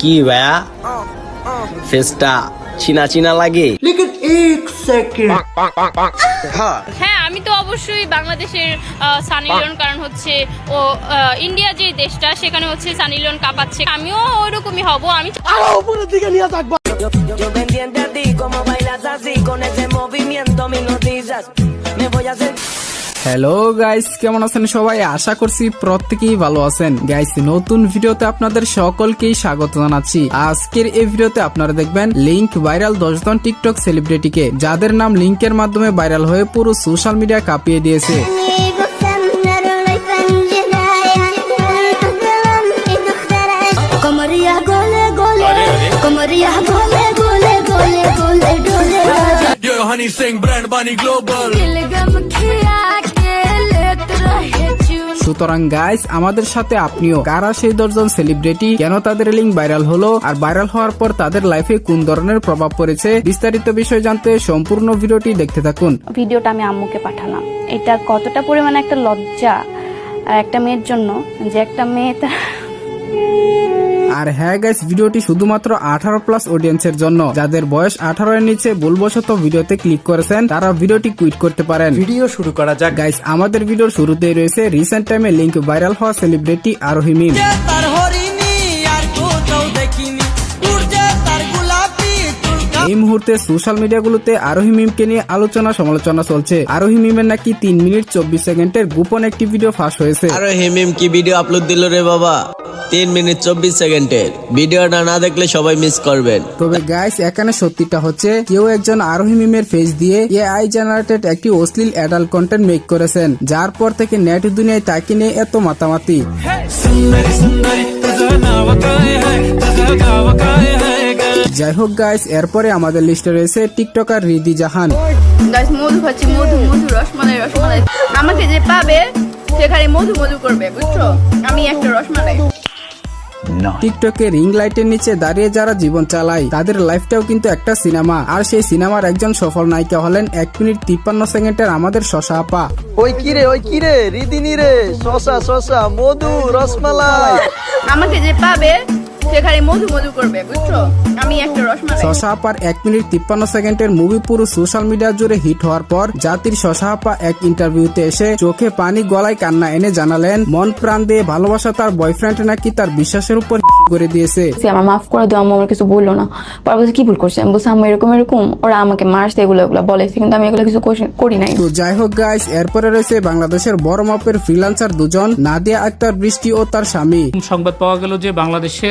কি ভাইয়া ফেসটা চিনা চিনা লাগে। হ্যাঁ, আমি তো অবশ্যই বাংলাদেশের সানি লিওন, কারণ হচ্ছে ও ইন্ডিয়া যে দেশটা সেখানে হচ্ছে সানি লিওন কাঁপাচ্ছে, আমিও ওইরকমই হব। আমি উপরের দিকে নিয়ে থাকবো। হ্যালো গাইস, কেমন আছেন সবাই? আশা করছি প্রত্যেকেই ভালো আছেন। গাইস, নতুন ভিডিওতে আপনাদের সকলকেই স্বাগত জানাচ্ছি। আজকের এই ভিডিওতে আপনারা দেখবেন লিংক ভাইরাল 10 জন টিকটক সেলিব্রিটিকে, যাদের নাম লিংকের মাধ্যমে ভাইরাল হয়ে পুরো সোশ্যাল মিডিয়া কাঁপিয়ে দিয়েছে। সুতরাং গাইস, আমাদের সাথে আপনিও কারা সেই 10 জন সেলিব্রিটি, কেন তাদের লিঙ্ক ভাইরাল হলো, আর ভাইরাল হওয়ার পর তাদের লাইফে কোন ধরনের প্রভাব পড়েছে, বিস্তারিত বিষয় জানতে সম্পূর্ণ ভিডিওটি দেখতে থাকুন। ভিডিওটা আমি আম্মুকে পাঠালাম। এটা কতটা পরিমাণে একটা লজ্জা একটা মেয়ের জন্য, যে একটা মেয়ে আর হ্যাঁ গাইস, ভিডিওটি শুধুমাত্র 18+ অডিয়েন্সের জন্য। যাদের বয়স 18 এর নিচে ভুলবশত ভিডিওতে ক্লিক করেছেন, তারা ভিডিওটি কুইট করতে পারেন। ভিডিও শুরু করা যাক। গাইস, আমাদের ভিডিওর শুরুতেই রয়েছে রিসেন্ট টাইমে লিংক ভাইরাল হওয়া সেলিব্রিটি আরোহী মিম। এই মুহূর্তে সোশ্যাল মিডিয়াগুলোতে আরোহী মিমকে নিয়ে আলোচনা সমালোচনা চলছে। আরোহী মিমের নাকি 3 মিনিট 24 সেকেন্ডের গোপন একটি ভিডিও ফাঁস হয়েছে। আরোহী মিম কি ভিডিও আপলোড দিল রে বাবা! 3 মিনিট 24 সেকেন্ডের ভিডিওটা না দেখলে সবাই মিস করবেন। তবে গাইস, এখানে সত্যিটা হচ্ছে কেউ একজন আরোহী মিমের ফেস দিয়ে এআই জেনারেটেড একটি অশ্লীল অ্যাডাল্ট কন্টেন্ট মেক করেছেন, যার পর থেকে নেট দুনিয়ায় তাকে নিয়ে এত মাতামাতি। যাই হোক গাইস, এরপরে আমাদের লিস্টে রয়েছে টিকটকার রিদি জাহান। গাইস, মধু খাচ্ছি, মধু মধু রসমালাই রসমালাই। আমাকে যে পাবে সে খালি মধু মধু করবে, বুঝছো? আমি একটা রসমালাই। টিকটকে রিং লাইটের নিচে দাঁড়িয়ে যারা জীবন চালায়, তাদের লাইফটাও কিন্তু একটা সিনেমা। আর সেই সিনেমার একজন সফল নায়িকা হলেন 1 মিনিট 53 সেকেন্ডের আমাদের শশা আপা। ওই কিরে রিদিনী রে, শশা মধু রসমালাই। আমাকে যে পাবে সে খালি মধু মধু করবে, বুঝছো? আমি একটা রসমালাই। শশা আপার 1 মিনিট 53 সেকেন্ডের মুভি পুরো সোশ্যাল মিডিয়া জুড়ে হিট হওয়ার পর জাতির শশা আপা এক ইন্টারভিউতে এসে চোখে পানি গলায় কান্না এনে জানালেন, মন প্রাণ দিয়ে ভালোবাসা তার বয়ফ্রেন্ড নাকি তার বিশ্বাসের উপর করে দিয়েছে। আমার মাফ করে দাও আম্মু, আমার কিছু বললো না। পরে বলছে কি ভুল করছে? আমি বলছি আম্মু এরকম এরকম ওরা আমাকে মারছে, এগুলো বলেছে, কিন্তু আমি এগুলো কিছু করি নাই। তো যাই হোক গাইস, এরপরে রয়েছে বাংলাদেশের বড় মাপের ফ্রিল্যান্সার দুজন, নাদিয়া আক্তার বৃষ্টি ও তার স্বামী। সংবাদ পাওয়া গেল যে বাংলাদেশে